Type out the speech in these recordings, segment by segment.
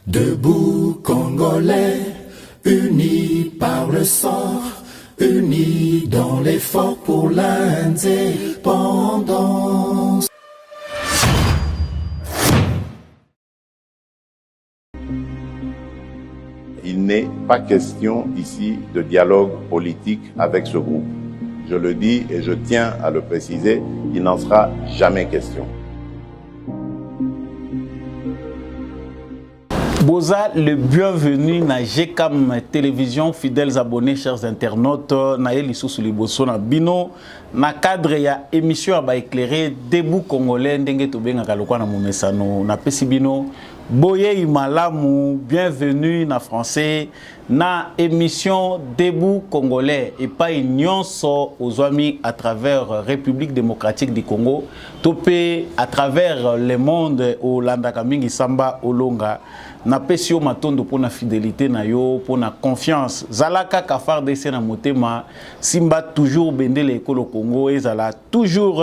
Debout Congolais, unis par le sang, unis dans l'effort pour l'indépendance. Il n'est pas question ici de dialogue politique avec ce groupe. Je le dis et je tiens à le préciser, il n'en sera jamais question. Boza, le bienvenu na GCAM Télévision, fidèles abonnés, chers internautes, na Elisou Souliboso na Bino, na cadre ya émission à éclairer Debout Congolais, ndenge to benga kalokwa na momesano, na pesi bino, boye imalamu, bienvenue na français, na émission Debout Congolais, et pas union aux amis à travers République démocratique du Congo, topé à travers le monde, au Landakamingi Samba, Olonga, na pesio matondo pour na fidélité na yo, pour na confiance. Zalaka kafar dese na motema, simba toujours bendele ekolo Congo, et zala toujours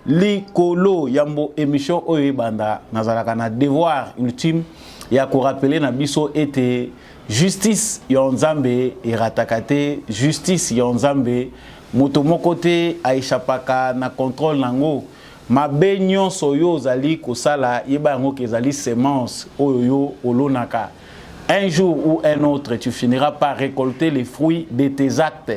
likolo yambo émission oye banda, na zalaka na devoir ultime, ya ko rappeler na biso ete justice yonzambe iratakate, justice yonzambe motomoko te aishapaka na contrôle nango. Ma benyon soyo zali kosala yeba yango kezali semence oyo olonaka. Un jour ou un autre, tu finiras par récolter les fruits de tes actes.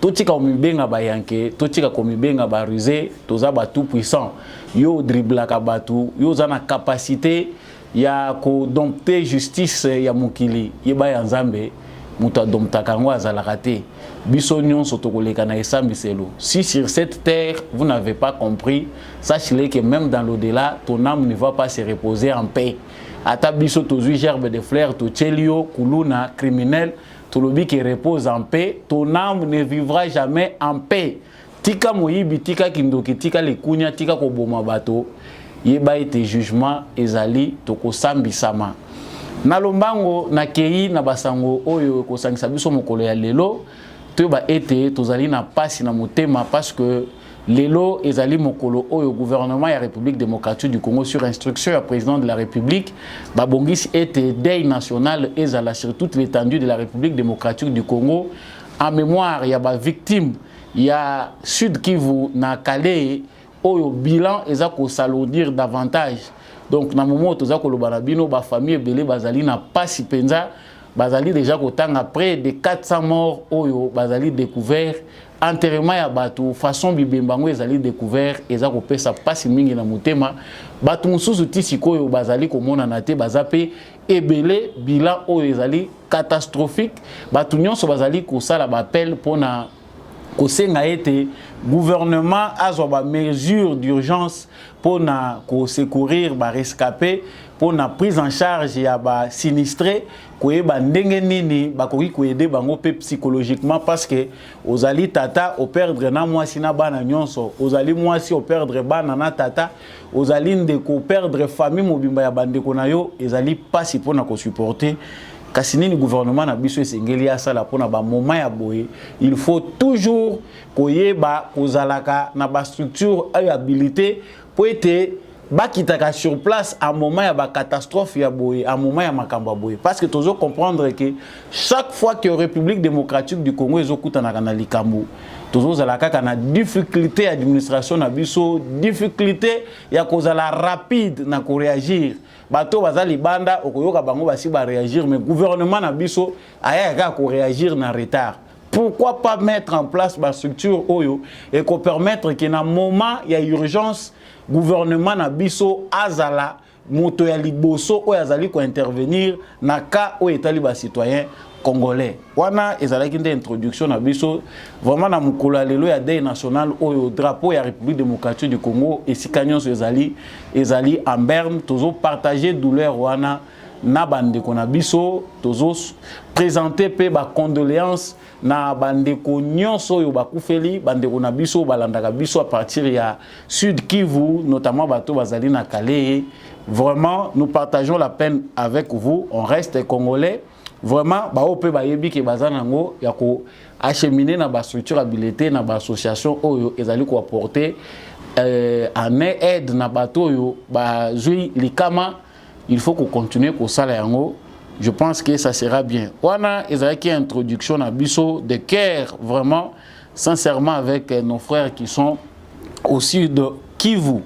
Totika omibenga bayanke, totika komibenga barusé, toza ba tout puissant. Yo driblaka batu, yo zana capacité ya ko dompter justice ya mukili. Yeba ya nzambe, muta domptaka ngo azalaka te. Biso nyonso tokoleka na esambiselo. Si sur cette terre, vous n'avez pas compris, sachez que même dans l'au-delà, ton âme ne va pas se reposer en paix. Ata biso tozui gerbe de fleurs, to tchelio, kuluna, criminel, to lobi qui repose en paix, ton âme ne vivra jamais en paix. Tika moyibi, tika kindoki, tika lekunya, tika koboma bato, yeba ete jugement ezali toko sambisama. Na lombango, na kei, na basango, oyo kosangisa biso mokolo ya lelo, ba été tozali na pasi na motema parce que lelo ezali mokolo oyo gouvernement ya République démocratique du Congo sur instruction du président de la République babongisi été deuil national ezala sur toute l'étendue de la République démocratique du Congo en mémoire ya ba victime ya Sud Kivu na Calais oyo bilan eza ko s'alourdir davantage. Donc na moment toza ko lobana bino ba famille belé bazali na pasi penza. Bazali déjà kotanga près de 400 morts oyo bazali découvert enterrement ya batu façon bibembango ezali découvert eza kopesa pasi mingi na motema batu mususu tisikoyo bazali komona na te bazape ebele bilan oyo ezali catastrophique batu nyonso bazali kosala bappel pona kosenga ete gouvernement azwa ba mesure d'urgence pour na ko secourir ba rescapé pour na prise en charge ya ba sinistré koyeba ndenge nini bakoki koyede bango pe psychologiquement parce que ozali tata o perdre na mwasi na bana nyonso ozali mwasi o perdre bana na tata ozali ndeko perdre famille mobimba ya bandeko na yo ezali pasi pour na ko supporter. Kasi nini gouvernement na biso esengeli asala pona ba moment ya boye il faut toujours koyeba kozalaka na ba structure habilité pour être bakitaka sur place à moment ya ba catastrophe ya boye à moment ya makamba boye parce que toujours comprendre que chaque fois que République démocratique du Congo ezokutana na likambo toujours zalaka kana difficulté administration na biso difficulté ya kozala rapide na ko réagir. Bato bazali banda okoyoka bango basi ba réagir mais gouvernement na biso ayaka ko réagir na retard. Pourquoi pas mettre en place ba structure oyo et ko permettre que na moment ya urgence gouvernement na biso azala moto ya liboso oyo azali ko intervenir na cas oyo etali ba citoyen congolais. Wana ezalaki nde introduction na biso vraiment na mukolo lelo ya deuil national oyo drapeau ya République démocratique du Congo esika nyonso ezali en berne tozo partager douleur wana na bandeko na biso tozo présenter pe ba condoléances na bandeko nyonso oyo bakufeli bandeko na biso balandaka biso à partir ya Sud Kivu notamment bato bazali na Calais. Vraiment nous partageons la peine avec vous, on reste congolais. Vraiment ba ope ba yebi ke bazanango ya ko acheminer na ba structure habilité na ba association oyo ezali ko apporter en aide na bato oyo ba zui likama il faut qu'on continue ko sala yango je pense que ça sera bien. Wana ezaki introduction à biso de cœur, vraiment, sincèrement, avec nos frères qui sont au sud de Kivu.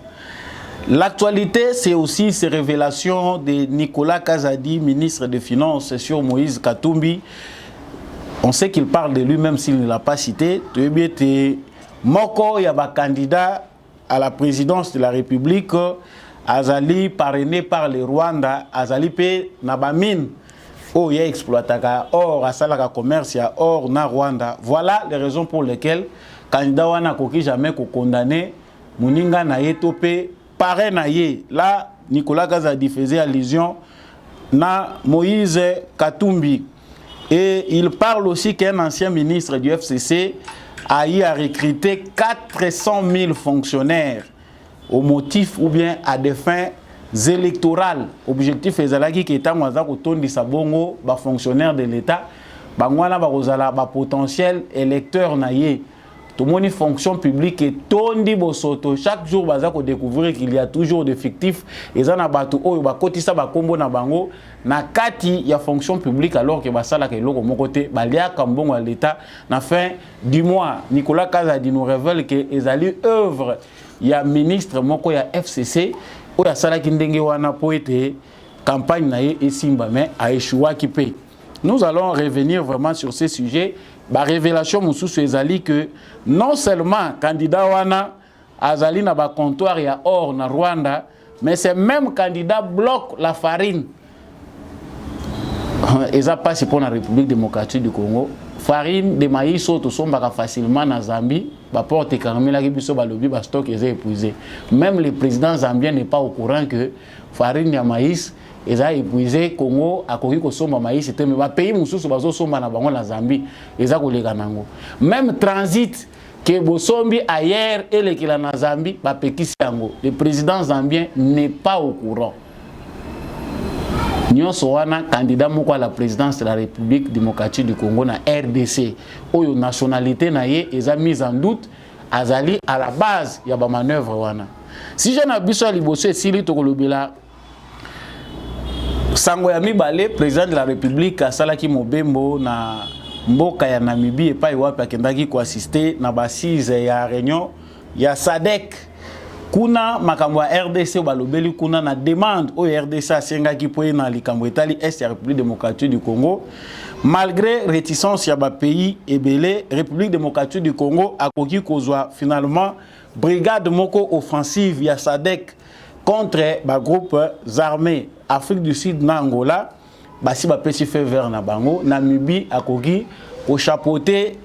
L'actualité, c'est aussi ces révélations de Nicolas Kazadi, ministre des Finances, sur Moïse Katumbi. On sait qu'il parle de lui, même s'il ne l'a pas cité. Moko Yaba candidat à la présidence de la République, Azali parrainé par le Rwanda, Azali pe Nabamine. Oh, il y a exploitaka or, asalaka commerce, ya or na Rwanda. Voilà les raisons pour lesquelles candidat wana koki jamais ko condamné muninga na ye topé paré na ye. Là Nicolas Kazadi faisait allusion na Moïse Katumbi et il parle aussi qu'un ancien ministre du FCC a eu à recruter 400 000 fonctionnaires au motif ou bien à des fins électorales. Objectif ezalaki que tant waza ko tondi sabongo ba fonctionnaire de l'État bangwana ba kozala ba potentiel électeur na ye. Tout le monde fonction publique et tondi bosoto chaque jour baza ko découvrir qu'il y a toujours des fictifs et ça na batu oyo ba kotisa ba kombo na bango na kati ya fonction publique alors que basala ke loko moko te balia kambongo à l'État na fin du mois. Nicolas Kazadi nous révèle que ezali œuvre ya ministre moko ya FCC oya sala ki ndenge wana po ete campagne na ye esimba mais a échoué qui paye. Nous allons revenir vraiment sur ces sujets. La révélation mosusu ezali que non seulement candidat wana azali na ba comptoir ya or na Rwanda, mais ce même candidat bloque la farine. Eza passe pour la République démocratique du Congo. Farine de maïs auto sombaka facilement na Zambie, ba porte Carmela ki biso ba lobi ba stock est épuisé. Même le président zambien n'est pas au courant que farine de maïs eza épuisé. Congo akoki ko somba maïs c'était mais ba pays mususu bazo somba na bango na Zambie eza ko leka nango. Même transit que bosombi ailleurs et le kila na Zambie ba pekisi yango. Le président zambien n'est pas au courant. Nyonso wana candidat moko à la présidence de la République démocratique du Congo na RDC oyo nationalité na ye eza mise en doute azali à la base ya ba manœuvre wana. Si je na biso liboso esili tokolobela sango ya mibale président de la République asalaki mobembo na mboka ya Namibie et pa wapi akendaki ko assister na basise ya réunion ya SADC. Kuna makambo ya RDC balobeli kuna na demande au RDC asengaki poye na likambo etali est ya République démocratique du Congo. Malgré réticence ya ba pays ebele, République démocratique du Congo akoki kozwa finalement brigade moko offensive ya SADC contre ba groupe armés Afrique du Sud na Angola, basi ba pesi fait vert na bango. Namibie akoki ko chapeauter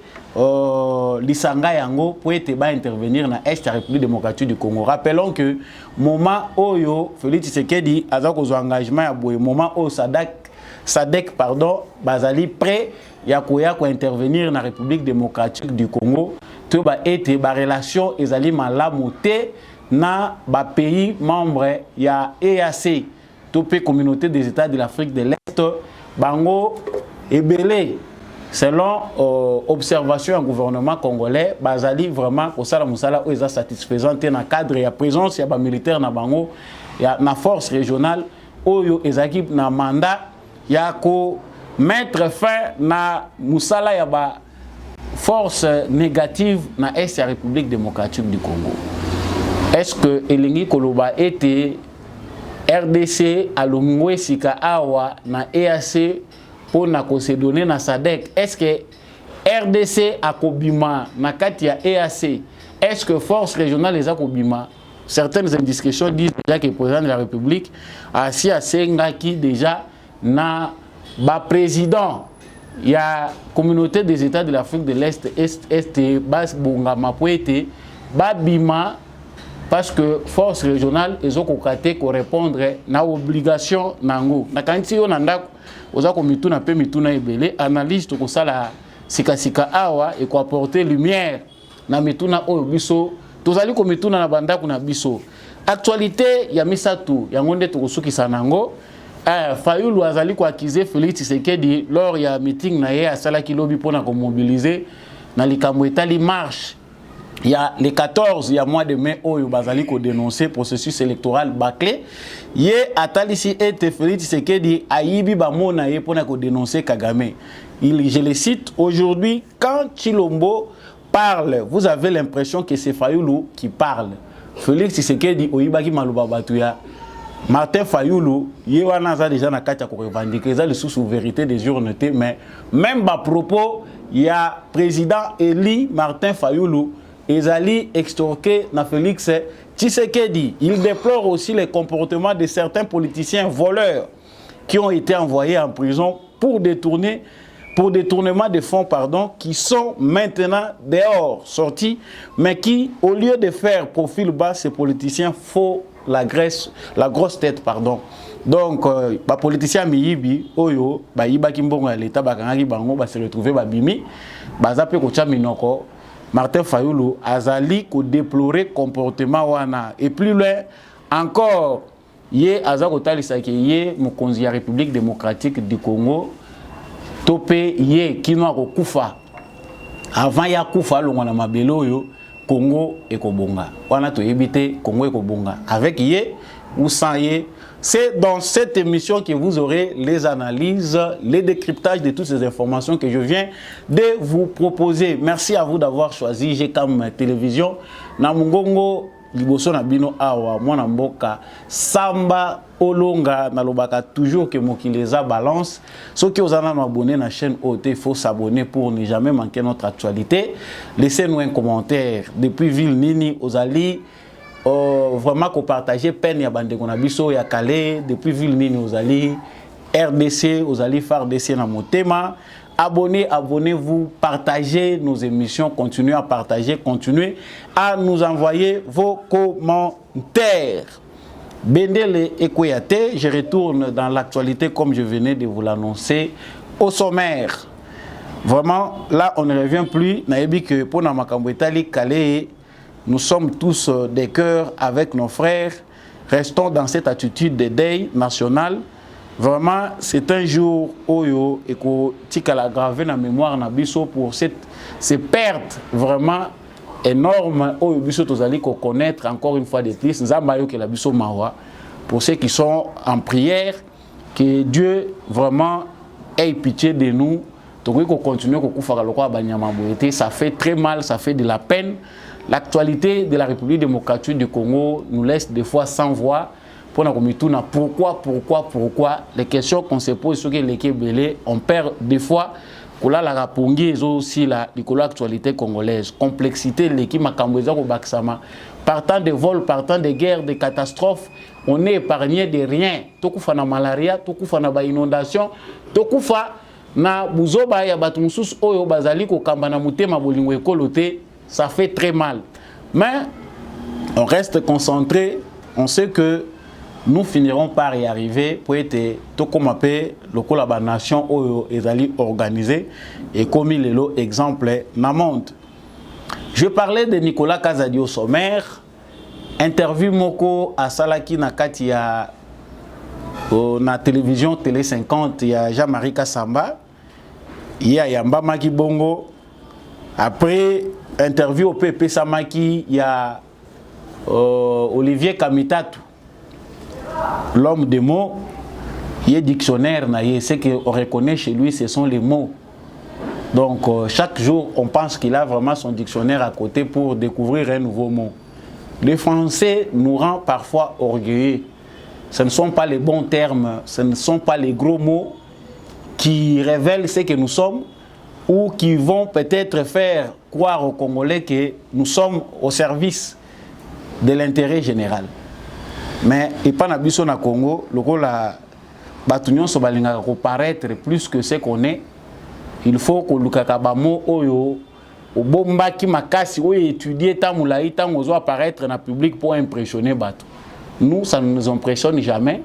Lisanga yango pour être intervenir dans l'Est de la République démocratique du Congo. Rappelons que moment oyo Félix Tshisekedi a un engagement à boye moment où SADC pardon bazali prêt ya ko intervenir dans la République démocratique du Congo to ba été ba relation ezali malamu te na ba pays membre ya EAC to pe communauté des États de l'Afrique de l'Est bango ebele. Selon observation du gouvernement congolais, bazali vraiment ko sala musala o eza satisfaisante na cadre ya présence ya ba militaire na bango ya na force régionale oyo ezaki na mandat ya ko mettre fin na musala ya ba force négative na est ya République démocratique du Congo. Est-ce que elingi koloba était RDC alongwe sika awa na EAC pour se donner na SADC? Est-ce que RDC a kobima na katia EAC? Est-ce que force régionale les a kobima? Certaines indiscrétions disent déjà que le président de la République a assis à Sengaki déjà na ba président. Il y a communauté des États de l'Afrique de l'Est est bas bongama poete ba bima parce que force régionale ils ont kokate ko répondre na obligation nango. Na kanti yo nandako oza ko mituna pe mituna ebele analyse to ko sala sika awa et ko apporter lumière na mituna oyo biso tozali ko mituna na banda kuna biso. Actualité ya misatu ya ngonde to kusukisa nango Fayulu azali ko accuser Félix Tshisekedi lors ya meeting na ye asala ki lobby pona ko mobiliser na likambo etali marche Il y a les 14, il y a mois de mai, où Bazali ko dénoncé processus électoral bâclé. Yé Atalisi et Félix Tshisekedi Ayibi Bamona yé pour dénoncer Kagame. Je le cite aujourd'hui, quand Chilombo parle, vous avez l'impression que c'est Fayoulou qui parle. Félix Tshisekedi Oyibaki Malouba Batouya. Martin Fayoulou, il y a déjà na katia ko revendiquer ça le sous vérité des urnes, mais même à propos, il y a président Eli Martin Fayoulou. Ezali extorqué na Félix Tshisekedi. Il déplore aussi les comportements de certains politiciens voleurs qui ont été envoyés en prison pour détournement de fonds, qui sont maintenant dehors, sortis, mais qui, au lieu de faire profil bas, ces politiciens font la grosse tête, Donc, les politiciens miyibi, oyo, yiba kimbongo l'État, bakangaki bango, se retrouver babimi, bazape kocha minoko. Martin Fayoulou azali ko déplorer comportement wana et plus loin encore yé azako talisaki yé mokonzi ya République démocratique du Congo topé yé kino ko kufa avant ya kufa longona mabelo yo Congo ekobonga wana to yebite Congo ekobonga avec yé ou sans yé. C'est dans cette émission que vous aurez les analyses, les décryptages de toutes ces informations que je viens de vous proposer. Merci à vous d'avoir choisi GCAM Télévision. Namungongo liboso na bino awa mwana mboka Samba Olonga nalobaka toujours que mokileza balance. Ceux qui osent abonner à la chaîne OT, il faut s'abonner pour ne jamais manquer notre actualité. Laissez-nous un commentaire depuis Ville Nini Ozali. Vraiment qu'on partage peine ya bande qu'on a biso ya Calais depuis Ville Nini Ozali RDC Ozali FARDC na motema. Abonnez-vous, partagez nos émissions, continuez à partager, continuez à nous envoyer vos commentaires. Bendele Ekoyate, je retourne dans l'actualité comme je venais de vous l'annoncer au sommaire. Vraiment là on ne revient plus naebi que pour na makambo etali Calais. Nous sommes tous des cœurs avec nos frères. Restons dans cette attitude de deuil national. Vraiment, c'est un jour où il faut graver dans la mémoire pour ces pertes vraiment énormes où nous allons connaître encore une fois de plus. Pour ceux qui sont en prière, que Dieu vraiment ait pitié de nous. Ça fait très mal, ça fait de la peine. L'actualité de la République démocratique du Congo nous laisse des fois sans voix. Pourquoi les questions qu'on se pose sur les Kébélés, on perd des fois. La rapongi aussi l'actualité congolaise. Complexité, l'équipe Makambouza au Baksama. Partant de vols, partant de guerres, de catastrophes, on est épargné de rien. Tokufa na malaria, tokufa na inondation, tokufa na buzoba ya batumsus oyo bazali ko kambana mutema bolingo ekolote. Ça fait très mal. Mais on reste concentré. On sait que nous finirons par y arriver pour être tout comme la nation organisée et comme il est l'exemple dans le monde. Je parlais de Nicolas Kazadi au sommaire. Interview Moko à Salaki Nakatia na télévision Télé 50. Il y a Jean-Marie Kassamba. Il y a Yamba Maki Bongo. Après, interview au PP Samaki, il y a Olivier Kamitatu, l'homme des mots. Il est dictionnaire, ce qu'on reconnaît chez lui, ce sont les mots. Donc, chaque jour, on pense qu'il a vraiment son dictionnaire à côté pour découvrir un nouveau mot. Le français nous rend parfois orgueilleux. Ce ne sont pas les bons termes, ce ne sont pas les gros mots qui révèlent ce que nous sommes, ou qui vont peut-être faire croire aux Congolais que nous sommes au service de l'intérêt général. Mais et pas na biso na Congo, le rôle la batunion so balinga ko paraître plus que ce qu'on est. Il faut que lukaka bamo oyo obomba ki makasi oyo étudier tamulaï tant ozo apparaître na public pour impressionner bato. Nous ça ne nous impressionne jamais.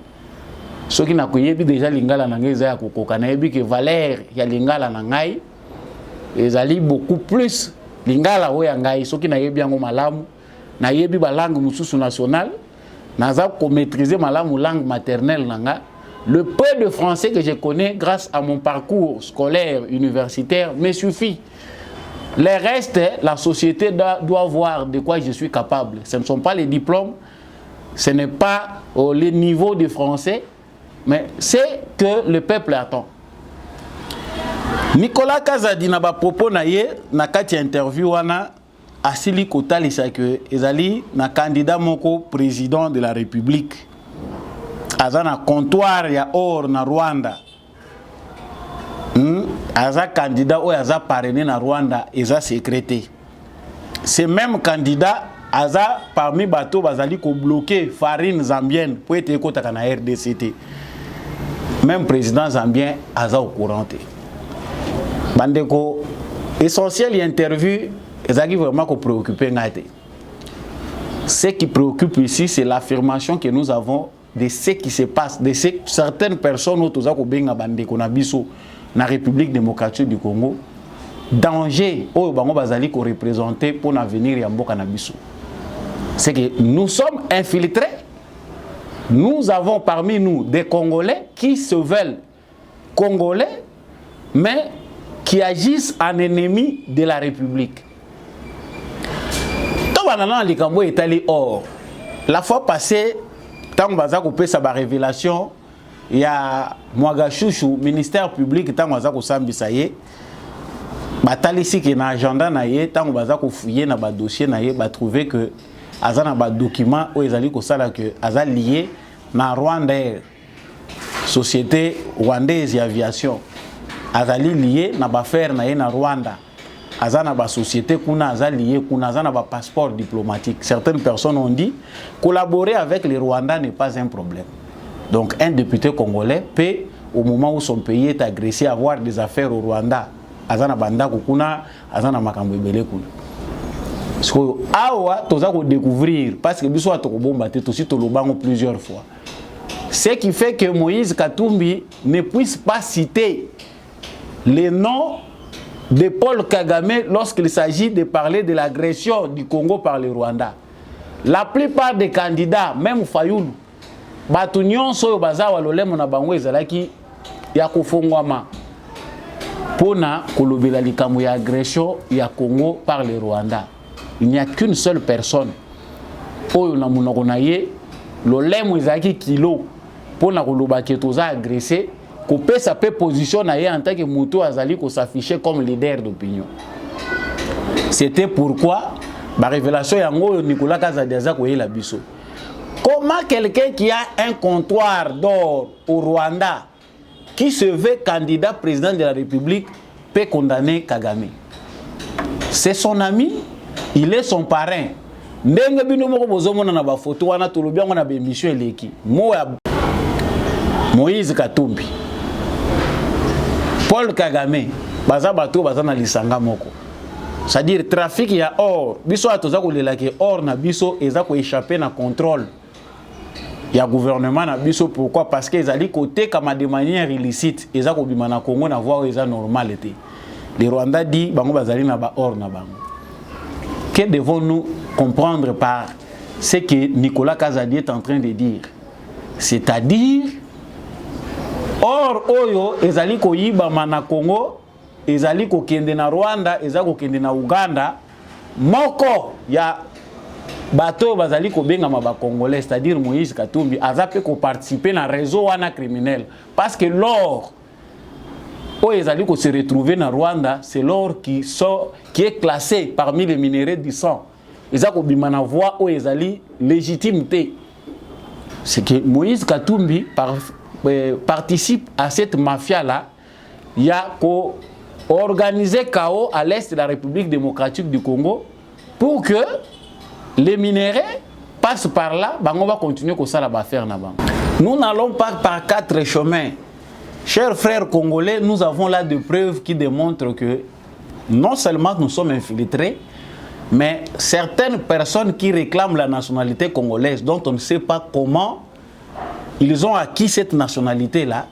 Ceux qui n'a koyebi déjà lingala na ngai za ya kokoka na yebi que valeur ya lingala na ngai ezali beaucoup plus lingala oya ngai soki na yebi yango malamu na yebi ba langue mususu nationale naza ko maîtriser malamu langue maternelle nanga. Le peu de français que je connais grâce à mon parcours scolaire universitaire me suffit. Les restes, la société doit voir de quoi je suis capable. Ce ne sont pas les diplômes, ce n'est pas les niveaux de français, mais c'est que le peuple attend. Nicolas Kazadi n'a pas propos na kati interview wana asili kotalisa que ezali na candidat moko président de la République. Azana comptoir ya or na Rwanda. Aza candidat ou aza parrainé na Rwanda eza secrété. Ce même candidat aza parmi bateau bazali ko bloquer farine zambienne pour être kotaka na RDCT. Même président zambien aza au courant. Bandeko essentiel interview ezali vraiment ko préoccuper ngate. Ce qui préoccupe ici c'est l'affirmation que nous avons de ce qui se passe, de certaines personnes autoza ko benga bandeko na biso na République démocratique du Congo, danger oyo bango bazali ko représenter pour l'avenir ya mboka na biso. C'est que nous sommes infiltrés. Nous avons parmi nous des Congolais qui se veulent Congolais, mais qui agissent en ennemis de la République. Or, la fois passée, tant que ça va révélation, il y a Mwagashushu, ministère public, tant que ça sambisaye, batalisi qui na agenda na ye, tant que fouiller na ba dossier na ye, ba trouver que azana ba document ou ezali ko sala que azal lié na Rwanda société rwandaise d'aviation. Azali lié na ba faire na ye na Rwanda. Azana ba société kuna azali lié kuna azana ba passeport diplomatique. Certaines personnes ont dit collaborer avec les Rwandais n'est pas un problème. Donc un député congolais peut, au moment où son pays est agressé, avoir des affaires au Rwanda. Azana banda kuna azana makambo ebele kuna. Parce que awa toza ko découvrir parce que biso atokobomba te aussi to lobango plusieurs fois. Ce qui fait que Moïse Katumbi ne puisse pas citer les noms de Paul Kagame lorsqu'il s'agit de parler de l'agression du Congo par le Rwanda. La plupart des candidats, même Fayoulou, batu nyonso baza walolemo na bango ezalaki ya kofongwama pona kolobela likambo ya agression ya Congo par le Rwanda. Il n'y a qu'une seule personne oyo na munoko na ye lolemo ezalaki kilo pona koloba ke toza agressé ko pesa pe position na ye en tant que muto azali ko s'afficher comme leader d'opinion. C'était pourquoi la révélation yango Nicolas Kazadi aza ko yela biso. Comment quelqu'un qui a un comptoir d'or au Rwanda, qui se veut candidat président de la République, peut condamner Kagame? C'est son ami, il est son parrain. Ndenge bino moko bozomona na ba photo wana tolobi yango na ba émission eleki. Moïse Katumbi, Paul Kagame, baza bato baza na lisanga moko. C'est-à-dire trafic ya or, biso atoza kolela ke or na biso eza ko échapper na contrôle. Il y a gouvernement na biso pourquoi parce que ezali côté comme de manière illicite eza ko bima na Congo na voir eza normalité. Les Rwandais dit bango bazali na ba or na bango. Que devons-nous comprendre par ce que Nicolas Kazadi est en train de dire? C'est-à-dire or oyo ezali ko yiba na Congo, ezali ko kende na Rwanda, ezali ko kende na Uganda, moko ya bateau bazali ko benga ba congolais, c'est-à-dire Moïse Katumbi azape ko participer na réseau wana criminel parce que l'or oyo ezali ko se retrouver na Rwanda, c'est l'or qui est classé parmi les minéraux du sang. Ezali ko bima na voie oyo ezali légitimité. C'est que Moïse Katumbi participe à cette mafia là. Il y a ko organiser chaos à l'est de la République démocratique du Congo pour que les minéraux passent par là, on va continuer comme ça la faire. Nous n'allons pas par quatre chemins. Chers frères congolais, nous avons là des preuves qui démontrent que non seulement nous sommes infiltrés, mais certaines personnes qui réclament la nationalité congolaise, dont on ne sait pas comment ils ont acquis cette nationalité-là,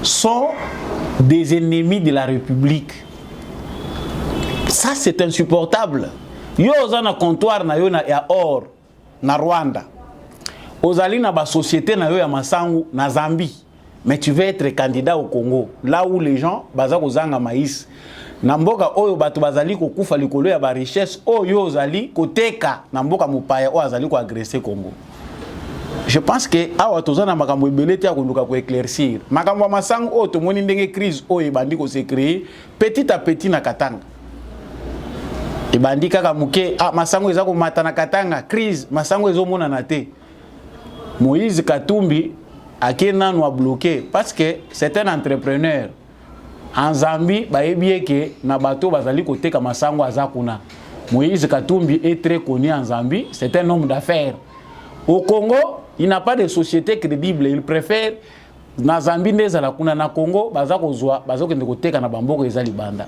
sont des ennemis de la République. Ça, c'est insupportable. Yo ozana comptoir na yo na ya or na Rwanda. Ozali na ba société na yo ya masangu na Zambie. Mais tu veux être candidat au Congo, là où les gens baza kozanga maïs. na mboka oyo bato bazali kokufa likolo ya ba richesse oyo ozali koteka na mboka mopaya oyo azali ko agresser Congo. Je pense que awa tozana makambo ebele te akonduka ko éclaircir makambo masango oyo tomoni ndenge crise oyo ebandi ko se créer petit à petit na Katanga. Ebandi kaka muke masango eza ko mata na Katanga crise masango ezomona na te. Moïse Katumbi akena no bloqué parce que c'est un entrepreneur. En Zambie, que na bateau bazali koteka masango azakuna. Moïse Katumbi est très connu en Zambie, c'est un homme d'affaires. Au Congo, il n'a pas de société crédible, il préfère na Zambie ndezala kuna na Congo bazakozwa bazokende koteka na bamboko ezali banda.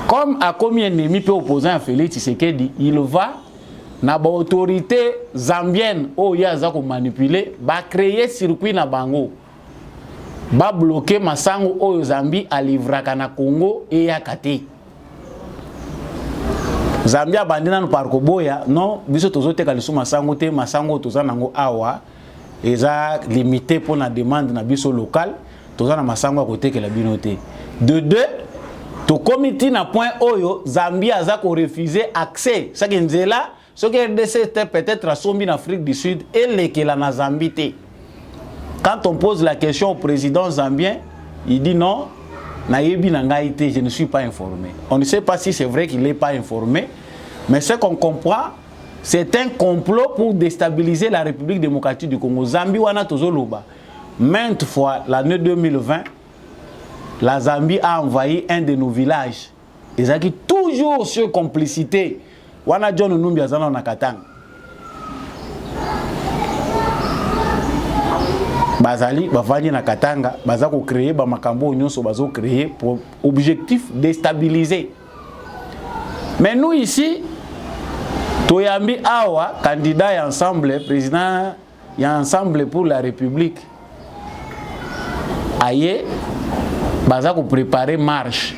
Comme a commis ennemi peu opposant à Félix Tshisekedi, il va na ba autorité zambienne o yaza ko manipuler, ba créer circuit na bango. Ba bloquer masango oyo Zambie alivraka na Congo et ya kate. Zambia bandina no parko boya non biso tozoteka lisu masango te masango tozana ngo awa eza limité pour la demande na biso local tozana masango akoteka la binote. De deux to comité na point oyo Zambia aza ko refuser accès ça kenzela ce que RDC peut-être à sombi en Afrique du Sud et lekela na Zambie te. Quand on pose la question au président zambien, il dit non, je ne suis pas informé. On ne sait pas si c'est vrai qu'il n'est pas informé, mais ce qu'on comprend, c'est un complot pour déstabiliser la République démocratique du Congo. Zambie wana tozoloba. Maintes fois, l'année 2020, la Zambie a envahi un de nos villages. Ils ont toujours sur complicité. Wana John Numbi azana na Katanga. Bazali bavani na Katanga baza ko créer ba makambo nyonso bazo créer pour objectif déstabiliser. Mais nous ici toyambi awa candidat et ensemble président et ensemble pour la République aye baza ko préparer marche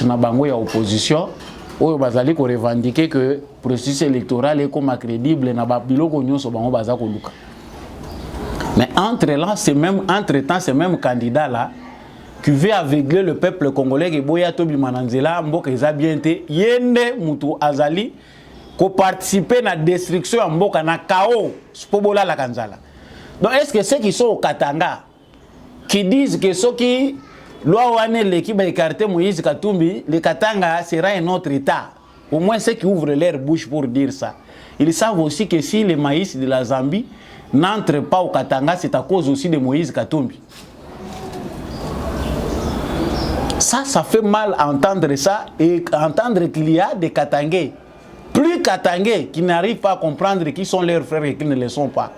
na bango ya opposition oyo bazali ko revendiquer que processus électoral est comme crédible na ba biloko nyonso bango baza ko luka. Mais entre-temps, ces mêmes candidats-là, qui veulent aveugler le peuple congolais, qui boya tobi mananzela, mboka ezabiente, yende mutu azali, ko participer na destruction en mboka na chaos, spobola la kanzala. Donc est-ce que ceux qui sont au Katanga, qui disent que ceux qui loi wane l'équipe a écarté Moïse Katumbi, le Katanga sera un autre État. Au moins ceux qui ouvrent leur bouche pour dire ça. Ils savent aussi que si les maïs de la Zambie n'entre pas au Katanga, c'est à cause aussi de Moïse Katumbi. Ça fait mal à entendre ça et entendre qu'il y a des Katangais, plus Katangais, qui n'arrivent pas à comprendre qui sont leurs frères et qui ne le sont pas,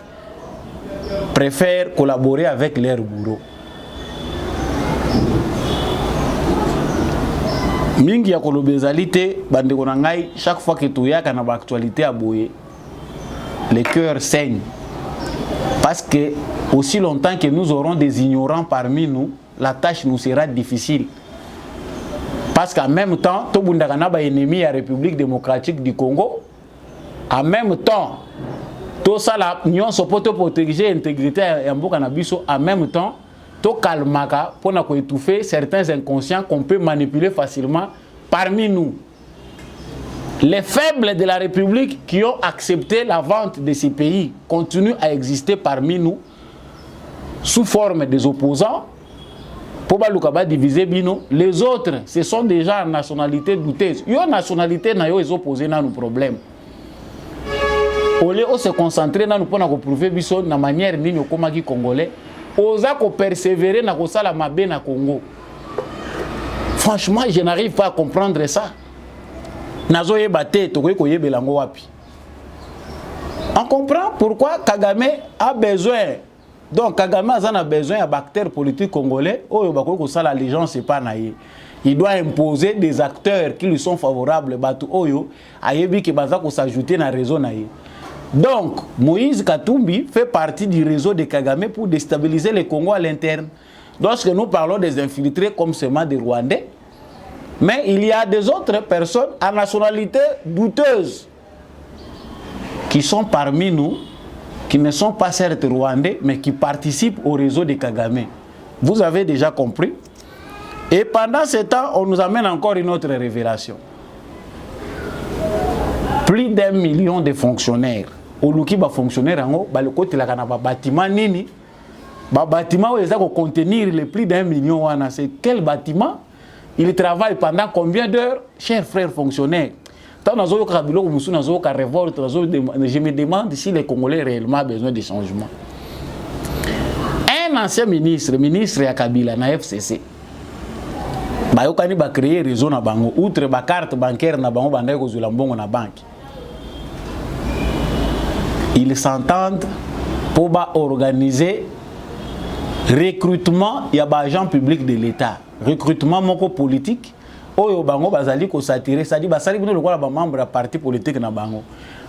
préfèrent collaborer avec leurs bourreaux. Mingi ya kolobezalité, bandeko na ngai, chaque fois que tu y a kana ba actualité à boyer, les cœurs saignent. Parce que aussi longtemps que nous aurons des ignorants parmi nous, la tâche nous sera difficile. Parce qu'en même temps, tout le monde est ennemi de la République démocratique du Congo. En même temps, tout ça, l'union se peut protéger l'intégrité et en même temps, tout calmaka pour étouffer certains inconscients qu'on peut manipuler facilement parmi nous. Les faibles de la République qui ont accepté la vente de ces pays continuent à exister parmi nous sous forme des opposants. Pour pas diviser bino, les autres, ce sont déjà en nationalité douteuse. Yo nationalité na yo les opposés na nos problèmes. Au lieu de se concentrer na nous pour prouver biso na manière ni comme qui congolais, osa ko persévérer na ko sala mabe na Congo. Franchement, je n'arrive pas à comprendre ça. On comprend pourquoi Kagame a besoin. Donc Kagame a besoin d'acteurs politiques congolais. L'allégeance c'est pas naïe. Il doit imposer des acteurs qui lui sont favorables. Qui s'ajouter dans le réseau naïe. Donc Moïse Katumbi fait partie du réseau de Kagame pour déstabiliser le Congo à l'interne. Lorsque nous parlons des infiltrés comme seulement des Rwandais, mais il y a des autres personnes à nationalité douteuse qui sont parmi nous, qui ne sont pas certes rwandais, mais qui participent au réseau de Kagame. Vous avez déjà compris. Et pendant ce temps, on nous amène encore une autre révélation. Plus d'1 million de fonctionnaires. Au Luki, les fonctionnaires, le côté de la bâtiment, nini. Bâtiment où ils ont contenir les plus d'1 million. C'est quel bâtiment? Il travaille pendant combien d'heures? Chers frères fonctionnaires. Je me demande si les Congolais réellement besoin de changement. Un ancien ministre ya Kabila na FCC. Bayokani ba créer réseau na bango, outre ba carte bancaire na bango bandai ko zula mbongo na banque. Ils s'entendent pour organiser recrutement ya ba agent public de l'État. Recrutement moko politique. Oyo bango bazali ko s'attirer, ça dit basali bino lokola ba membre ya parti politique na bango.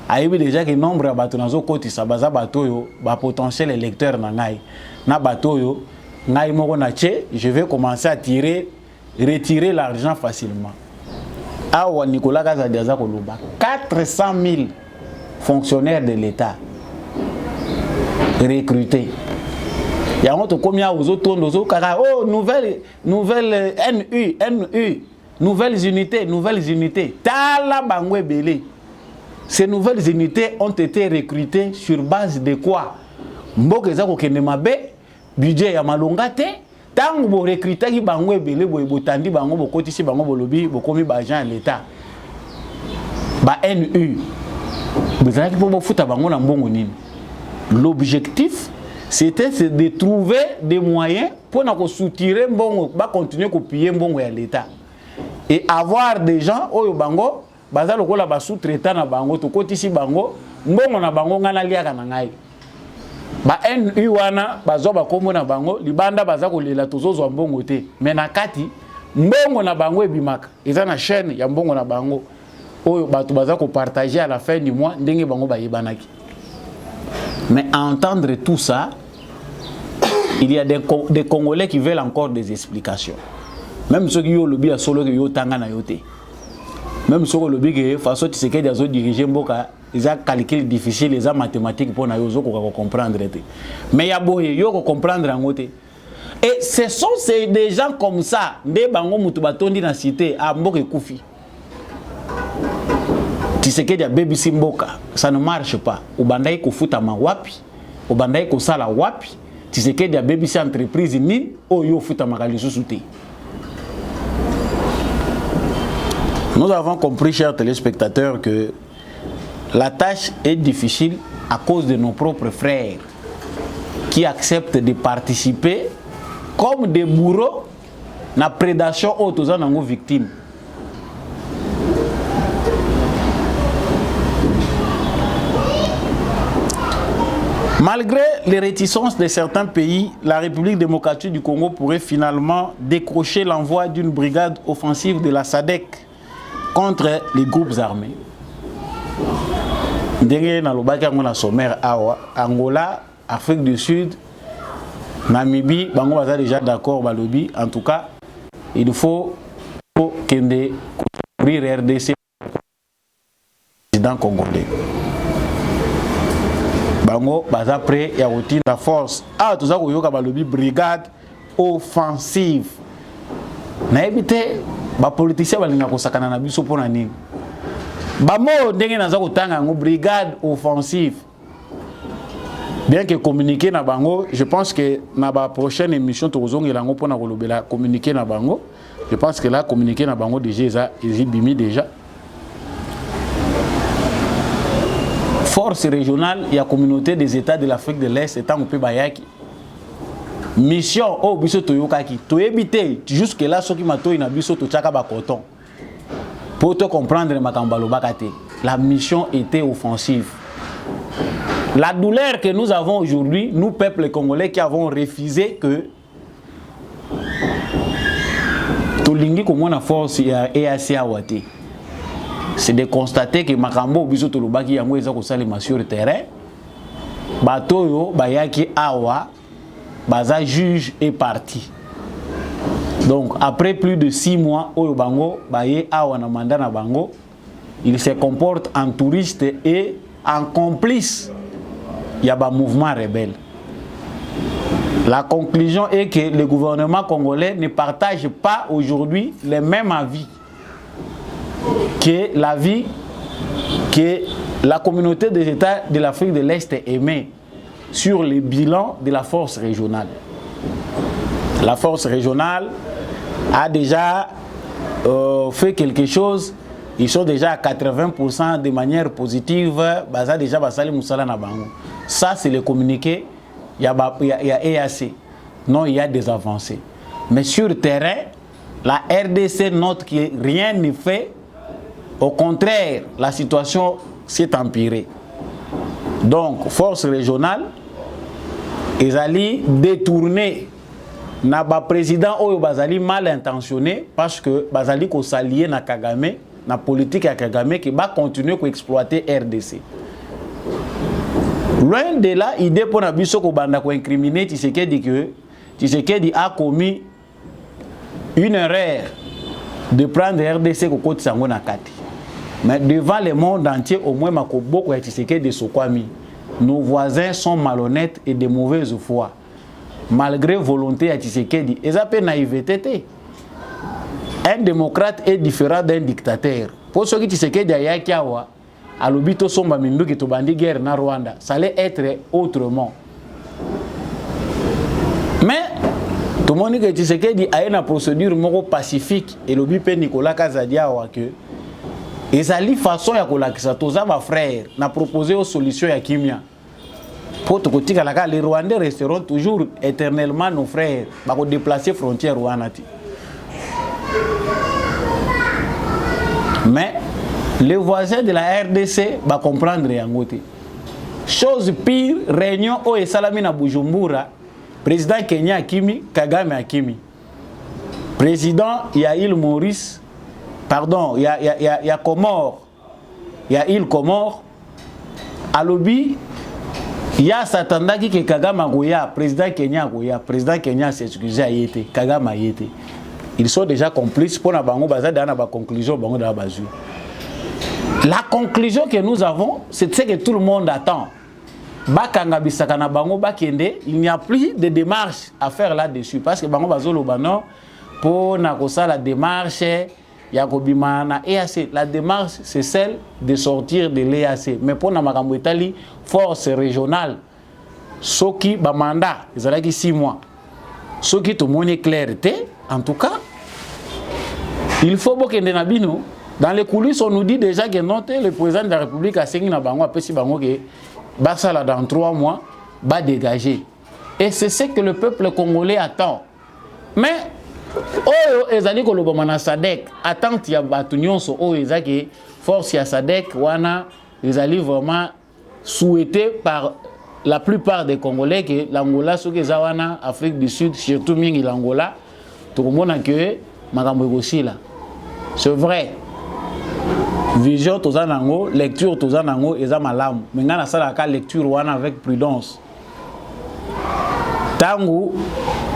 Ayebi déjà que nombre ya bato nazo kotisa baza bato yo ba potentiel électeur na ngai. Na bato yo ngai moko na che, je vais commencer à retirer l'argent facilement. Awa Nicolas Kazadiaza koloba 400 000 fonctionnaires de l'État recrutés. Il y a un autre combien aux autres oh nouvelle NU nouvelles unités tala bangwe belé. Ces nouvelles unités ont été recrutées sur base de quoi? Mboke za ko kende mabe budget ya malonga te tango bo recruter ki bangwe belé boy botandi bango bokotisi bango bolobi bokomi ba agent l'État ba NU bezaki po futa bango na mbongo nini. L'objectif c'était de trouver des moyens pour na ko soutirer mbongo ba continuer ko payer mbongo ya l'État et avoir des gens oyo bango baza lokola ba sous-traitant na bango to kotisi bango mbongo na bango ngana liaka na ngai ba NU wana bazo ba kombo na bango libanda baza ko lela tozozwa mbongo te mais na kati mbongo na bango ebimaka eza na chaîne ya mbongo na bango oyo bato baza ko partager à la fin du mois ndenge bango ba yebanaki. Mais à entendre tout ça, il y a des Congolais qui veulent encore des explications. Même ceux qui ont le bien solo qui ont tanga na yote. Même ceux qui ont le bien que façon tu sais que des autres dirigeants boka ils ont calcul difficile les mathématiques pour na yozo ko comprendre. Mais il y a beau yo ko comprendre en côté. Et ce sont des gens comme ça, des bango mutu batondi na cité à mboke kufi. Tu sais que des baby simboka, ça ne marche pas. Au bandai ko futa ma wapi, au bandai ko sala wapi. Tu sais que des baby entreprise ni o yo futa makali sous-souté. Nous avons compris, chers téléspectateurs, que la tâche est difficile à cause de nos propres frères qui acceptent de participer comme des bourreaux à la prédation aux nos victimes. Malgré les réticences de certains pays, la République démocratique du Congo pourrait finalement décrocher l'envoi d'une brigade offensive de la SADC contre les groupes armés. Ndenge na lobaki ngona sommaire awa Angola, Afrique du Sud, Namibie, bango baza déjà d'accord balobi. En tout cas, il faut kende couvrir RDC président congolais. Bango baza prêt ya routine la force. Ah tout ça ko yoka balobi brigade offensive. Na ebité ba politicien balinga ko sakana na biso pona nini. Bamo ndenge naza kotanga ngo brigade offensive. Bien que communiquer na bango, je pense que na ba prochaine émission tozongela ngo pona kolobela communiquer na bango. Je pense que là communiquer na bango déjà ezibimi déjà. Force régionale et la communauté des États de l'Afrique de l'Est étant un peu bayaki. Mission au biso toyokaki. To éviter jusque là ce qui m'a toy na biso to tchaka ba coton. Pour te comprendre makambalo bakate. La mission était offensive. La douleur que nous avons aujourd'hui, nous peuple congolais qui avons refusé que tolingi comme on a force et assez awate. C'est de constater que makambo biso tolobaki yango eza ko salema sur le terrain. Bato yo bayaki awa baza juge et parti. Donc après plus de 6 mois oyo bango baye awa na mandat na bango, il se comporte en touriste et en complice. Il y a un mouvement rebelle. La conclusion est que le gouvernement congolais ne partage pas aujourd'hui les mêmes avis que l'avis que la communauté des États de l'Afrique de l'Est émet sur le bilan de la force régionale. La force régionale a déjà fait quelque chose. Ils sont déjà à 80% de manière positive. Baza déjà basali musala na bango. Ça c'est le communiqué. Il y a EAC. Non, il y a des avancées. Mais sur le terrain, la RDC note que rien n'est fait. Au contraire, la situation s'est empirée. Donc, force régionale, ils allaient détourner le président ou bazali mal intentionné parce que bazali ko s'allier na Kagame, na politique à Kagame qui va continuer à exploiter RDC. Loin de là, l'idée pour Nabiso ko banda ko incriminer Tshisekedi a commis une erreur de prendre RDC ko côté sango na kati. Mais devant le monde entier, au moins Makoboko et Tshisekedi de Sokwami, nos voisins sont malhonnêtes et de mauvaise foi. Malgré volonté à Tshisekedi, ils appellent naïveté. Un démocrate est différent d'un dictateur. Pour ceux qui Tshisekedi a yakiawa, à l'obito somba mindu qui tobandi guerre na Rwanda, ça allait être autrement. Mais tout le monde dit que Tshisekedi a une procédure moro pacifique et l'obipe Nicolas Kazadiawa que et ali façon ya kolakisa toza ba frère na proposer aux solutions ya kimia pour to kotika la les Rwandais resteront toujours éternellement nos frères ba ko déplacer frontière Rwanda. Mais les voisins de la RDC va comprendre yango te. Chose pire, réunion au esalami na Bujumbura, président Kenya Akimi, Kagame Akimi. Président Yael Maurice. Pardon, il y a Comores, il y a île Comores. À l'obi, il y a Satanda qui est Kagame Goya, président Kenya Goya, président Kenya s'est excusé à Yété, Kagame a Yété. Ils sont déjà complices pour la conclusion. La conclusion que nous avons, c'est ce que tout le monde attend. Il n'y a plus de démarche à faire là-dessus parce que pour la démarche. Yakobimana EAC, la démarche c'est celle de sortir de l'EAC. Mais pour Namakambo Italie, force régionale, ce qui ba mandat, ils ont 6 mois. Ce qui tout le monde est clarté, en tout cas, il faut que nous dans les coulisses, on nous dit déjà que le président de la République a signé na bango apesi bango que Bassala dans 3 mois va dégager. Et c'est ce que le peuple congolais attend. Mais oyo ezali kolobama na SADC attente ya batu nyonso oyo ezaki force ya SADC wana ezali vraiment souhaité par la plupart des Congolais que l'Angola soki eza wana Afrique du Sud surtout mingi l'Angola tokomona que makambo ekosila. C'est vrai. Vision toza nango, lecture toza nango eza malamu. Mais ngana sala ka lecture wana avec prudence. Tango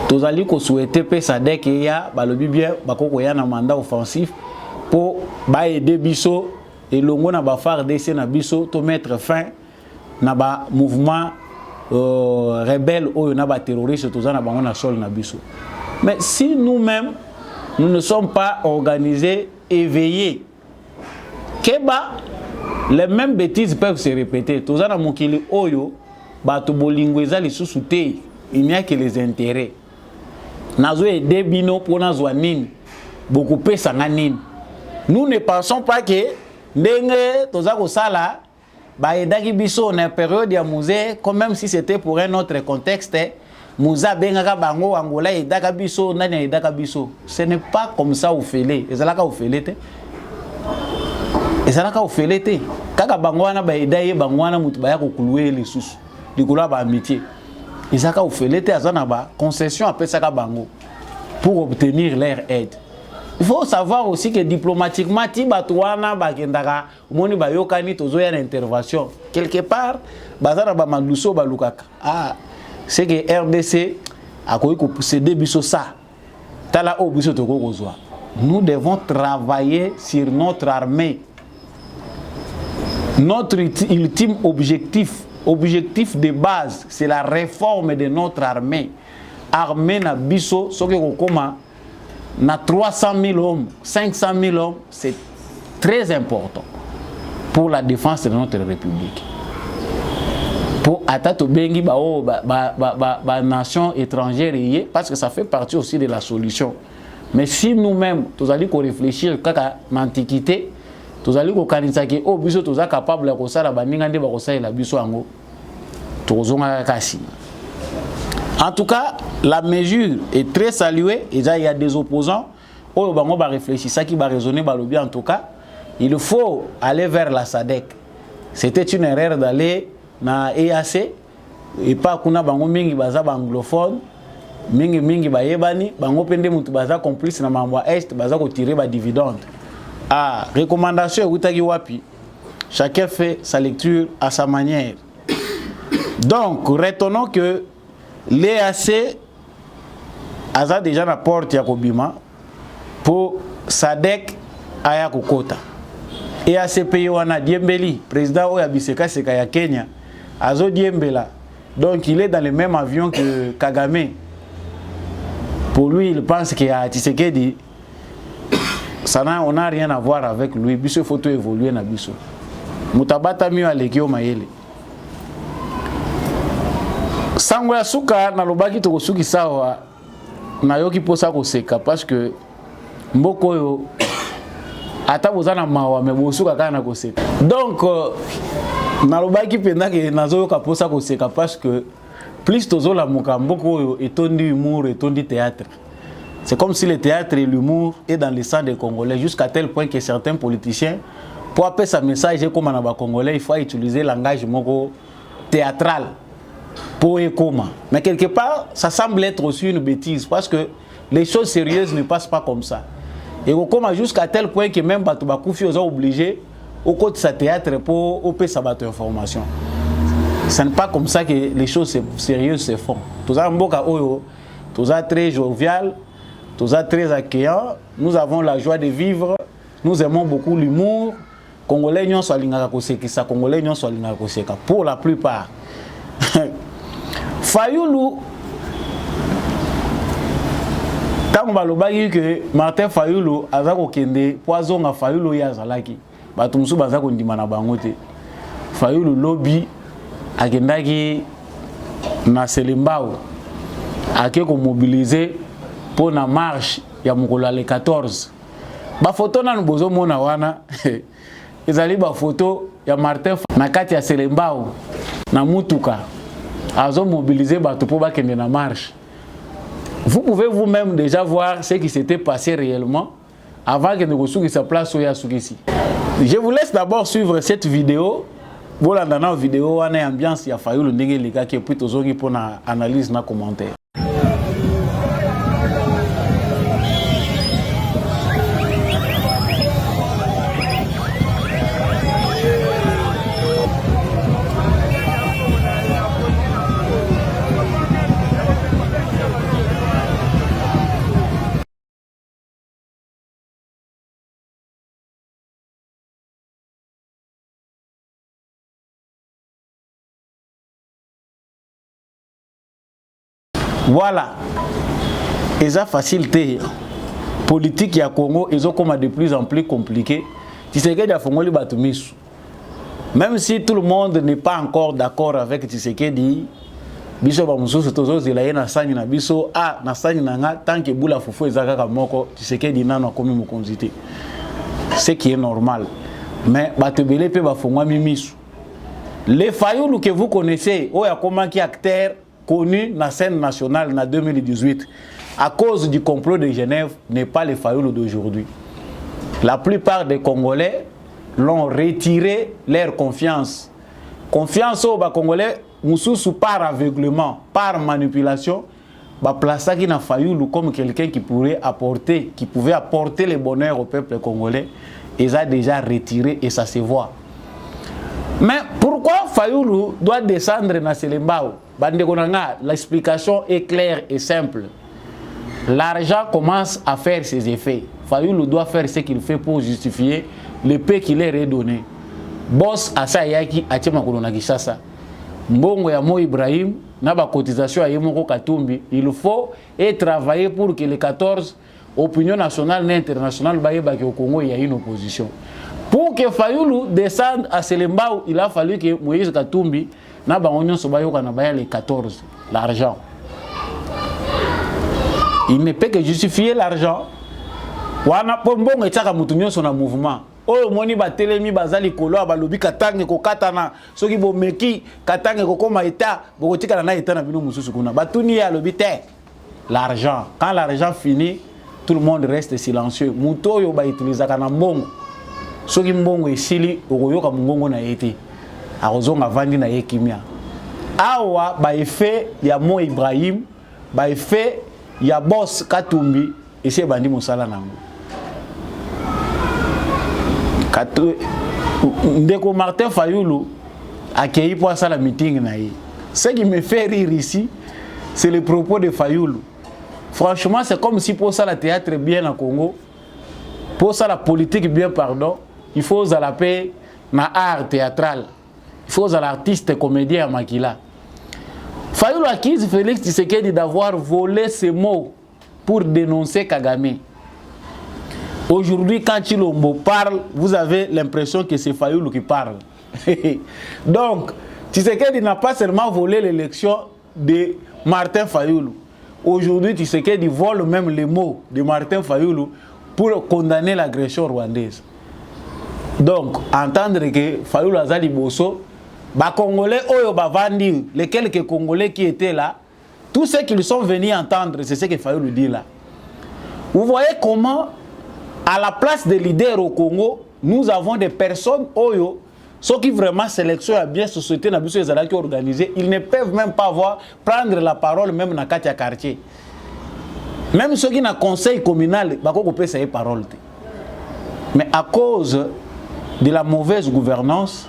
tozali ko souhaiter pe SADC ya balobi bien bakoko ya na mandat offensif pour ba aider biso et longo na ba FARDC na biso to mettre fin na ba mouvement rebelle ou na ba terroriste tozana bango na sol na biso. Mais si nous-mêmes nous ne sommes pas organisés, éveillés, keba les mêmes bêtises peuvent se répéter. Tozana mokili oyo bato bolingo ezali susu te, il n'y a que les intérêts. Nazo et debino pour nazo nini beaucoup pesa nini. Nous ne pensons pas que ndenge tozako sala ba edaki biso na période ya musée comme même si c'était pour un autre contexte muza bengaka bango Angola edaka biso nani edaka biso. Ce n'est pas comme ça au félé. Ezalaka au félé te. Ezalaka au félé te. Kaka bango wana ba edaye bango wana mutu ba ya ko kuluwe lisusu. Likolo ba amitié. Ezalaka au félé te azana ba concession après ça bango pour obtenir leur aide. Il faut savoir aussi que diplomatiquement tibatouana bakendaka moni ba yokani tozo ya intervention quelque part bazana ba maluso ba lukaka. Ah, c'est que RDC a koyi ko céder biso ça. Tala o biso to kozwa. Nous devons travailler sur notre armée. Notre ultime objectif de base, c'est la réforme de notre armée. armée na biso soki kokoma na 300 000 hommes, 500 000 hommes, c'est très important pour la défense de notre République. Pour attaquer bengi ba nation étrangère parce que ça fait partie aussi de la solution. Mais si nous-mêmes nous allons réfléchir à l'antiquité, nous allons kanisa que oh biso tous capable de faire ba ningande ba kosala la biso ango tozonga kasi. En tout cas, la mesure est très saluée. Et il y a des opposants. Oh, on va réfléchir, ça qui va raisonner, en tout cas, il faut aller vers la SADC. C'était une erreur d'aller dans EAC et pas qu'on a bango mingi baza anglophone, mingi ba yebani, bango pende mutu baza complice na mambo est, baza ko tirer ba dividende. Ah, recommandation utaki wapi. Chacun fait sa lecture à sa manière. Donc, retenons que l'EAC a déjà la porte ya kobima pour SADC aya kokota. EAC pays wana Diembeli, président Oya Biseka Seka ya Kenya, azo Diembela. Donc il est dans le même avion que Kagame. Pour lui, il pense qu'il y a Tshisekedi. On n'a rien à voir avec lui. Biso faut tout évoluer na biso. Mutabata mieux alekio mayele. Sango ya suka na lobaki to kosuki sawa na yoki posa koseka parce que mboko yo ata bozana mawa me bosuka kana koseka. Donc na lobaki penda ke nazo yoka posa koseka parce que plus tozo la muka mboko yo etondi humour etondi théâtre. C'est comme si le théâtre et l'humour est dans le sang des Congolais jusqu'à tel point que certains politiciens pour appeler sa message comme na ba Congolais il faut utiliser langage moko théâtral. Pour et comment. Mais quelque part, ça semble être aussi une bêtise parce que les choses sérieuses ne passent pas comme ça. Et comme jusqu'à tel point que même Batouba Koufi ont obligé au côté de sa théâtre pour opérer sa information. Ce n'est pas comme ça que les choses sérieuses se font. Tout ça, tout ça très jovial, tout ça très accueillant. Nous avons la joie de vivre. Nous aimons beaucoup l'humour. Congolais n'y sont pas Congolais n'y sont pas pour la plupart. Fayoulou, tant que que Martin Fayoulou a kende poison à Fayoulou ya zalaki batumsu baza ko ndima na bango te. Fayoulou lobby akendaki na Selembao ake ko mobiliser pour na marche ya mokolo le 14. Ba photo na bozo mona wana ezali ba photo ya Martin na kati ya Selembao na mutuka azo mobiliser bato pour bakende na marche. Vous pouvez vous-même déjà voir ce qui s'était passé réellement avant que nous soyons sa place au Yasukisi. Je vous laisse d'abord suivre cette vidéo. Voilà dans la vidéo on a ambiance ya Fayoulou ndenge les gars qui puis tozongi pour na analyse na commentaire. Voilà, et ça facilité politique ya Congo, ils ont comme de plus en plus compliqué. Tshisekedi a fongoli batumisu. Même si tout le monde n'est pas encore d'accord avec Tshisekedi, biso ba mususu tozo zelaye na sani na biso na sani na nga tant que bula fufu ezaka ka moko Tshisekedi nano akomi mokonzi te. Ce qui est normal. Mais batebele pe ba fongwa mimisu. Les Fayoulou que vous connaissez, oya koma ki acteur connu dans la scène nationale en 2018, à cause du complot de Genève, n'est pas les Fayoulou d'aujourd'hui. La plupart des Congolais l'ont retiré leur confiance. Confiance aux Congolais, Moussou par aveuglement, par manipulation, placer qui n'a Fayoulou comme quelqu'un qui pouvait apporter le bonheur au peuple congolais, ils ont déjà retiré et ça se voit. Mais pourquoi Fayoulou doit descendre dans Selembao? L'explication est claire et simple. L'argent commence à faire ses effets. Fayoulou doit faire ce qu'il fait pour justifier le paix qu'il est redonné. Boss Asayaki Achema Kolona Kishasa. Mbongo ya Mo Ibrahim na ba cotisation à Yemoko Katumbi, il faut et travailler pour que les 14 opinions nationales et internationales au Congo il y a une opposition. Pour que Fayulu descende à Selembao, il a fallu que Moïse Katumbi na ba onyon so bayo kana ba les 14 l'argent. Il ne peut que justifier l'argent. Wana pombongo etaka mutunyo so na mouvement. Oyo moni ba telemi bazali kolo abalobi katange ko katana soki bo meki katange ko koma eta boko tika na eta na bino mususu kuna batuni ya lobi te l'argent. Quand l'argent finit, tout le monde reste silencieux. Muto yo ba utiliser kana mbongo. Soki mbongo esili okoyoka mbongo na yete. Arozonga vandi na yekimia. Awa ba effet ya Mo Ibrahim, ba effet ya boss Katumbi ese bandi musala nango. Ndeko Martin Fayulu a accueilli pour ça la meeting naïe. Ce qui me fait rire ici, c'est le propos de Fayulu. Franchement, c'est comme si pour ça le théâtre bien en Congo, pour ça la politique bien, pardon, il faut à la paix na art théâtral. Il faut à l'artiste comédien à Makila. Fayulu accuse Félix Tshisekedi d'avoir volé ses mots pour dénoncer Kagame. Aujourd'hui, quand Chilombo parle, vous avez l'impression que c'est Fayulu qui parle. Donc, Tshisekedi n'a pas seulement volé l'élection de Martin Fayulu. Aujourd'hui, Tshisekedi vole même les mots de Martin Fayulu pour condamner l'agression rwandaise. Donc, entendre que Fayulu Azali Bosso, les Congolais, les quelques Congolais qui étaient là, tous ceux qui sont venus entendre, c'est ce que Fayulu dit là. Vous voyez comment, à la place des leaders au Congo, nous avons des personnes, ceux qui vraiment sélectionnent la bien société, qui organisé, ils ne peuvent même pas prendre la parole même dans le quartier. Même ceux qui ont un conseil communal, ils ne peuvent pas parole. Mais à cause de la mauvaise gouvernance,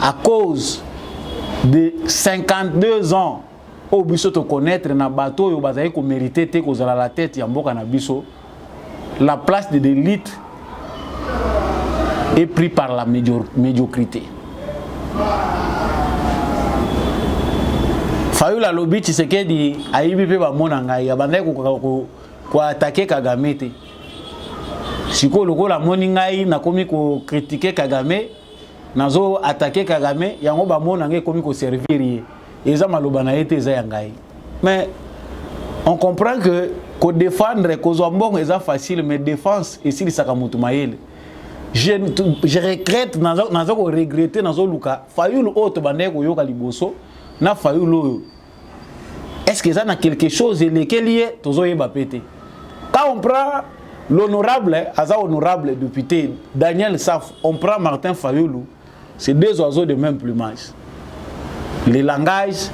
à cause de 52 ans, au biso te connaître na bateau yo bazaye ko mériter te ko zala la tête ya mboka na biso, la place de l'élite est prise par la médiocrité. Fayulu alobi Tshisekedi ayibi pe ba mona ngai abandai ko attaquer Kagame te. Siko lokola moni ngai nakomi ko critiquer Kagame, nazo attaquer Kagame, yango ba mona ngai komi ko servir. Mais on comprend que défendre est facile, mais défense est si Sakamutu Maël. Je regrette, regretter Luka. Fayulu autre bande ko yoka liboso na Fayulu. Est-ce que ça a quelque chose lequel est tozoyeba pété? Quand on prend l'honorable, honorable député Daniel Saf, on prend Martin Fayulu, c'est deux oiseaux de même plumage. Le langage,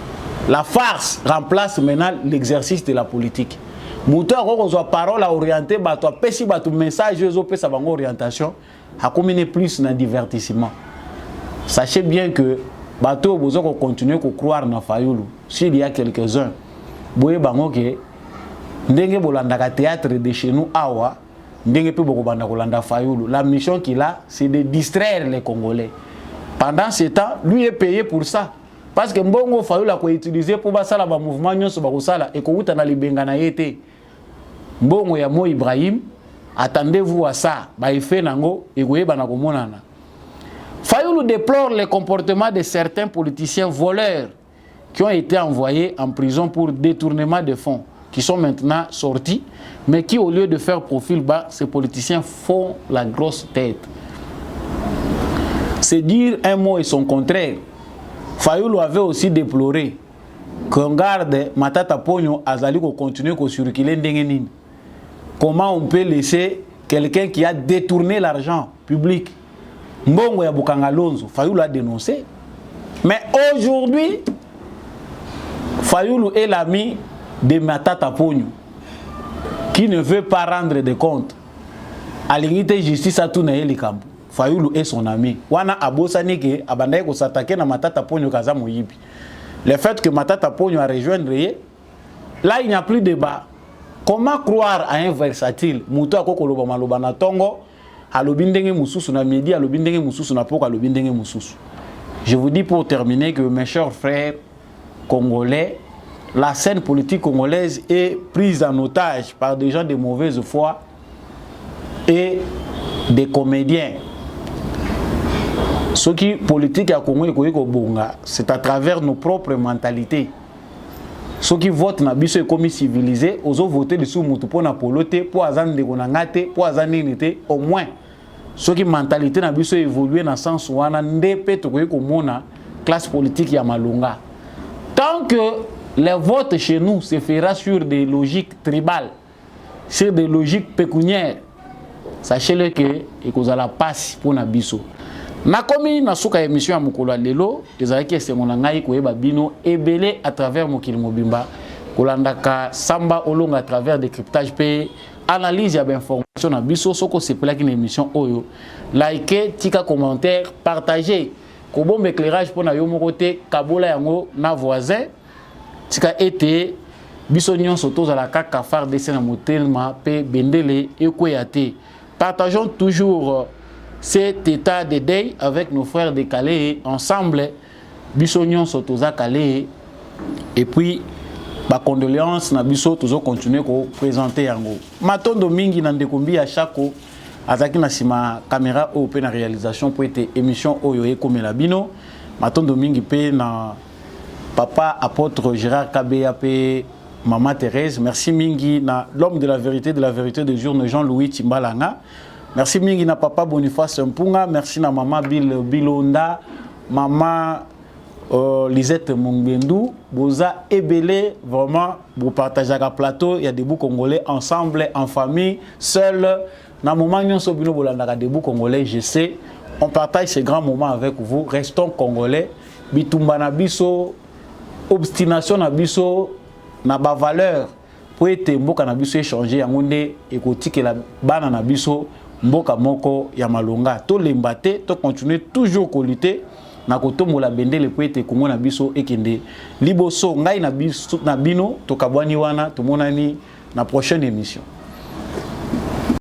la farce remplace maintenant l'exercice de la politique. Mouto a parole à orienter, pesi message, sa orientation, a combiné plus dans divertissement. Sachez bien que bateau besoin qu'on continue à croire dans Fayulu. S'il y a quelques-uns, boye bango ke ndenge bolanda théâtre de chez nous awa, ndenge pe boko banda kolanda Fayulu. La mission qu'il a, c'est de distraire les Congolais. Pendant ce temps, lui est payé pour ça. Parce que mbongo Fayulu a utilisé pour basala ba mouvement nyonso ba kosala et ko uta na libenga na yete. Mbongo ya Mo Ibrahim, attendez-vous à ça, ba effet nango et koyeba na komonana. Fayulu déplore le comportement de certains politiciens voleurs qui ont été envoyés en prison pour détournement de fonds, qui sont maintenant sortis, mais qui au lieu de faire profil bas, ces politiciens font la grosse tête. C'est dire un mot et son contraire. Fayulu avait aussi déploré qu'on garde Matata Ponyo Azali ko continuer à circuler ndengenine. Comment on peut laisser quelqu'un qui a détourné l'argent public? Mbongo ya Bukanga Lonzo, Fayulu a dénoncé. Mais aujourd'hui, Fayulu est l'ami de Matata Ponyo qui ne veut pas rendre de compte. À l'unité justice à tout naïe les camps. Fayulu est son ami. Wana abosani ke abandaye ko s'attaquer na Matata Ponyo kaza moyibi. Le fait que Matata Ponyo a rejoindre, là il n'y a plus de débat. Comment croire à un versatile? Muto akoko loba maloba na tongo, alobi ndenge mususu na midi, alobi ndenge mususu na poko, alobi ndenge mususu. Je vous dis pour terminer que mes chers frères congolais, la scène politique congolaise est prise en otage par des gens de mauvaise foi et des comédiens. Ce qui politique à Congo c'est à travers nos propres mentalités. Ceux qui votent na biso comme civilisé, aux autres voter dessus mutu pour na polote, pour azan de konangate, pour azan nité au moins. Ceux qui mentalité na biso évoluer dans sens où on a ndepé to ko mona classe politique ya malunga. Tant que les votes chez nous se fera sur des logiques tribales, sur des logiques pécuniaires, sachez-le que vous allez passer pour na biso. Na komi na suka émission ya mukolo lelo ezalaki esengola ngai koyeba bino ebele à travers mokili mobimba kolandaka samba olonga à travers décryptage pe analyse ya information na biso soko sepelaki na émission oyo like tika commentaire partager ko bombe éclairage pour na yo moko te kabola yango na voisin tika ete biso nyonso tozala kaka FARDC na motelma pe bendele ekoya te. Partageons toujours cet état de deuil avec nos frères de Calais ensemble bisognon sotoza Calais et puis ba condoléances na biso toujours continuer ko présenter yango matondo mingi na ndekombi ya chako azaki na sima caméra au pe na réalisation pour être émission oyo ekomela bino matondo mingi pe na papa apôtre Gérard Kabea pe maman Thérèse merci mingi na l'homme de la vérité de jour Jean-Louis Timbalanga. Merci mingi na papa Boniface Mpunga, merci na maman Bilonda, maman Lisette Mungbendu, boza ebele vraiment vous partagez un plateau, il y a des bouts congolais ensemble en famille, seuls na moment nyonso bino bolanda des bouts congolais, je sais, on partage ces grands moments avec vous, restons congolais, bitumba na biso, obstination na biso, na ba valeur pour être mboka na biso échanger yangonde ekotike la bana na biso mboka moko ya malonga to lembate to continuer toujours ko lutter na kotombola bendele po ete Kongo na biso ekende liboso ngai na biso na bino to kabwani wana to monani na prochaine émission.